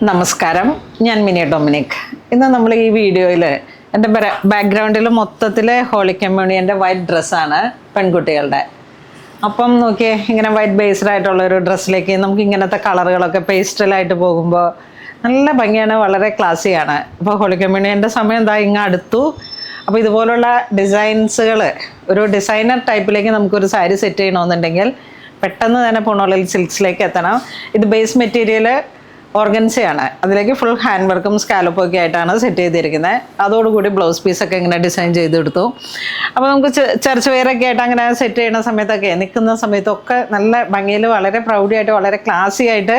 നമസ്കാരം, ഞാൻ mini Dominic. ഇന്ന് നമ്മൾ ഈ വീഡിയോയിൽ എൻ്റെ ബാക്ക്ഗ്രൗണ്ടിൽ മൊത്തത്തിൽ ഹോളി കമ്മ്യൂണിയൻ്റെ വൈറ്റ് ഡ്രസ്സാണ് പെൺകുട്ടികളുടെ. അപ്പം നോക്കിയേ, ഇങ്ങനെ വൈറ്റ് ബേസ്ഡ് ആയിട്ടുള്ളൊരു ഡ്രസ്സിലേക്ക് നമുക്ക് ഇങ്ങനത്തെ കളറുകളൊക്കെ പേസ്റ്റലായിട്ട് പോകുമ്പോൾ നല്ല ഭംഗിയാണ്, വളരെ ക്ലാസ്സിയാണ്. അപ്പോൾ ഹോളി കമ്മ്യൂണിയൻ്റെ സമയം എന്താ ഇങ്ങ് അടുത്തു. അപ്പോൾ ഇതുപോലുള്ള ഡിസൈൻസുകൾ, ഒരു ഡിസൈനർ ടൈപ്പിലേക്ക് നമുക്കൊരു സാരി സെറ്റ് ചെയ്യണമെന്നുണ്ടെങ്കിൽ പെട്ടെന്ന് തന്നെ പൂണോളിൽ സിൽക്സിലേക്ക് എത്തണം. ഇത് ബേസ് മെറ്റീരിയൽ ഓർഗൻസയാണ്. അതിലേക്ക് ഫുൾ ഹാൻഡ് വർക്കും സ്കാലപ്പും ഒക്കെ ആയിട്ടാണ് സെറ്റ് ചെയ്തിരിക്കുന്നത്. അതോടുകൂടി ബ്ലൗസ് പീസൊക്കെ ഇങ്ങനെ ഡിസൈൻ ചെയ്തെടുത്തു. അപ്പോൾ നമുക്ക് ചർച്ച് വെയറൊക്കെ ആയിട്ട് അങ്ങനെ സെറ്റ് ചെയ്യുന്ന സമയത്തൊക്കെ, നിൽക്കുന്ന സമയത്തൊക്കെ നല്ല ഭംഗിയിൽ, വളരെ പ്രൗഡിയായിട്ട്, വളരെ ക്ലാസി ആയിട്ട്,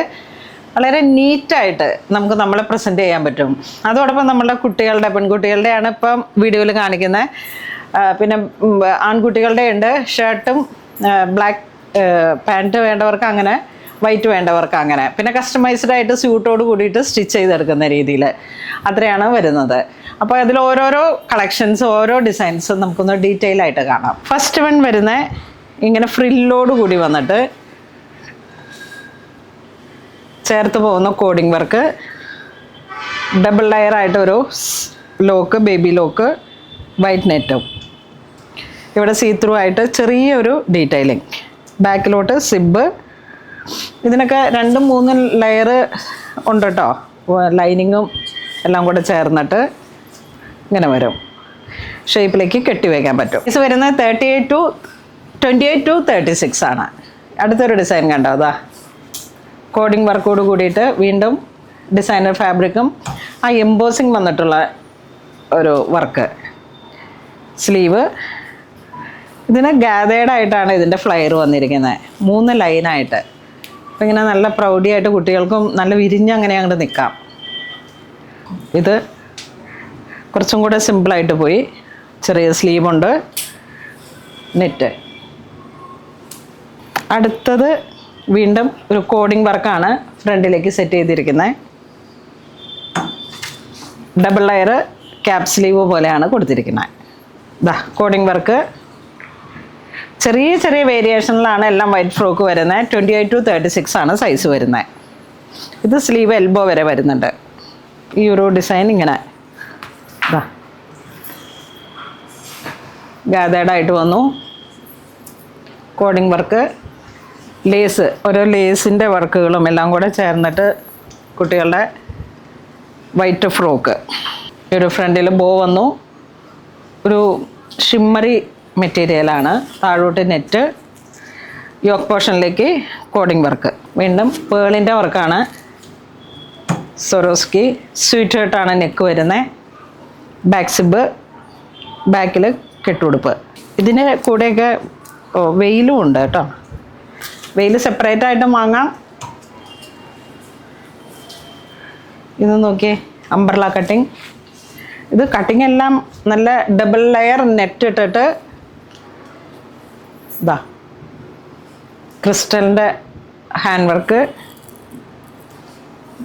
വളരെ നീറ്റായിട്ട് നമുക്ക് നമ്മളെ പ്രസൻറ്റ് ചെയ്യാൻ പറ്റും. അതോടൊപ്പം നമ്മളുടെ കുട്ടികളുടെ, പെൺകുട്ടികളുടെയാണ് ഇപ്പം വീഡിയോയിൽ കാണിക്കുന്നത്. പിന്നെ ആൺകുട്ടികളുടെ ഉണ്ട്. ഷർട്ടും ബ്ലാക്ക് പാൻറ്റ് വേണ്ടവർക്ക് അങ്ങനെ, വൈറ്റ് വേണ്ടവർക്ക് അങ്ങനെ, പിന്നെ കസ്റ്റമൈസ്ഡ് ആയിട്ട് സ്യൂട്ടോട് കൂടിയിട്ട് സ്റ്റിച്ച് ചെയ്തെടുക്കുന്ന രീതിയിൽ അത്രയാണ് വരുന്നത്. അപ്പോൾ അതിൽ ഓരോരോ കളക്ഷൻസ്, ഓരോ ഡിസൈൻസും നമുക്കൊന്ന് ഡീറ്റെയിൽ ആയിട്ട് കാണാം. ഫസ്റ്റ് വൺ വരുന്ന ഇങ്ങനെ ഫ്രില്ലോട് കൂടി വന്നിട്ട് ചേർത്ത് പോകുന്ന കോഡിങ് വർക്ക്, ഡബിൾ ലെയർ ആയിട്ടൊരു ലോക്ക്, ബേബി ലോക്ക്, വൈറ്റ് നെറ്റും, ഇവിടെ സീ ത്രൂ ആയിട്ട് ചെറിയൊരു ഡീറ്റെയിലിങ്, ബാക്കിലോട്ട് സിബ്. ഇതിനൊക്കെ 2-3 ലെയർ ഉണ്ട് കേട്ടോ, ലൈനിങ്ങും എല്ലാം കൂടെ ചേർന്നിട്ട് ഇങ്ങനെ വരും. ഷേപ്പിലേക്ക് കെട്ടി വയ്ക്കാൻ പറ്റും. ഇത് വരുന്നത് 28 to 36 ആണ്. അടുത്തൊരു ഡിസൈൻ കണ്ടോ, അതാ കോഡിങ് വർക്കോട് കൂടിയിട്ട് വീണ്ടും ഡിസൈനർ ഫാബ്രിക്കും ആ എംബോസിങ് വന്നിട്ടുള്ള ഒരു വർക്ക്. സ്ലീവ് ഇതിന് ഗാതേഡ് ആയിട്ടാണ് ഇതിൻ്റെ ഫ്ലയർ വന്നിരിക്കുന്നത്, 3 ലൈനായിട്ട്. അപ്പം ഇങ്ങനെ നല്ല പ്രൗഡിയായിട്ട് കുട്ടികൾക്കും നല്ല വിരിഞ്ഞ് അങ്ങനെ അങ്ങോട്ട് നിൽക്കാം. ഇത് കുറച്ചും കൂടെ സിമ്പിളായിട്ട് പോയി. ചെറിയ സ്ലീവുണ്ട്, നെറ്റ്. അടുത്തത് വീണ്ടും ഒരു കോഡിങ് വർക്കാണ് ഫ്രണ്ടിലേക്ക് സെറ്റ് ചെയ്തിരിക്കുന്നത്. ഡബിൾ ലെയർ ക്യാപ് സ്ലീവ് പോലെയാണ് കൊടുത്തിരിക്കുന്നത്. ഇതാ കോഡിങ് വർക്ക്. ചെറിയ ചെറിയ വേരിയേഷനിലാണ് എല്ലാം വൈറ്റ് ഫ്രോക്ക് വരുന്നത്. 28 to 36 ആണ് സൈസ് വരുന്നത്. ഇത് സ്ലീവ് എൽബോ വരെ വരുന്നുണ്ട്. ഈ ഒരു ഡിസൈൻ ഇങ്ങനെ ഗാതേഡായിട്ട് വന്നു. കോഡിങ് വർക്ക്, ലേസ്, ഓരോ ലേസിൻ്റെ വർക്കുകളും എല്ലാം കൂടെ ചേർന്നിട്ട് കുട്ടികളുടെ വൈറ്റ് ഫ്രോക്ക്. ഒരു ഫ്രണ്ടിൽ ബോ വന്നു. ഒരു ഷിമ്മറി മെറ്റീരിയലാണ്. താഴോട്ട് നെറ്റ്, യോക്ക് പോർഷനിലേക്ക് കോഡിങ് വർക്ക്. വീണ്ടും പേളിൻ്റെ വർക്കാണ്. സൊറോസ്കി സ്വീറ്റ് ഹേർട്ടാണ് നെക്ക് വരുന്നത്. ബാക്ക് സിബ്, ബാക്കിൽ കെട്ടുടുപ്പ്. ഇതിന് കൂടെയൊക്കെ വെയിലും ഉണ്ട് കേട്ടോ. വെയിൽ സെപ്പറേറ്റ് ആയിട്ടും വാങ്ങാം. ഇത് നോക്കിയേ, അംബ്രല കട്ടിങ്. ഇത് കട്ടിങ് എല്ലാം നല്ല ഡബിൾ ലെയർ നെറ്റ് ഇട്ടിട്ട് ഇതാ ക്രിസ്റ്റലിൻ്റെ ഹാൻഡ് വർക്ക്.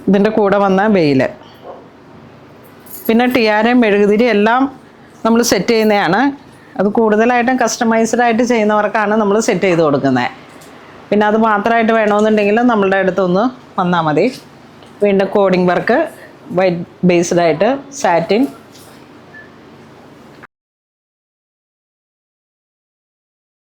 ഇതിൻ്റെ കൂടെ വന്ന വെയിൽ. പിന്നെ ടിയാരയും മെഴുകുതിരി എല്ലാം നമ്മൾ സെറ്റ് ചെയ്യുന്നതാണ്. അത് കൂടുതലായിട്ടും കസ്റ്റമൈസ്ഡ് ആയിട്ട് ചെയ്യുന്നവർക്കാണ് നമ്മൾ സെറ്റ് ചെയ്ത് കൊടുക്കുന്നത്. പിന്നെ അത് മാത്രമായിട്ട് വേണമെന്നുണ്ടെങ്കിൽ നമ്മളുടെ അടുത്തൊന്ന് വന്നാൽ മതി. വീണ്ടും കോഡിങ് വർക്ക്, വൈറ്റ് ബേസ്ഡ് ആയിട്ട് സാറ്റിൻ,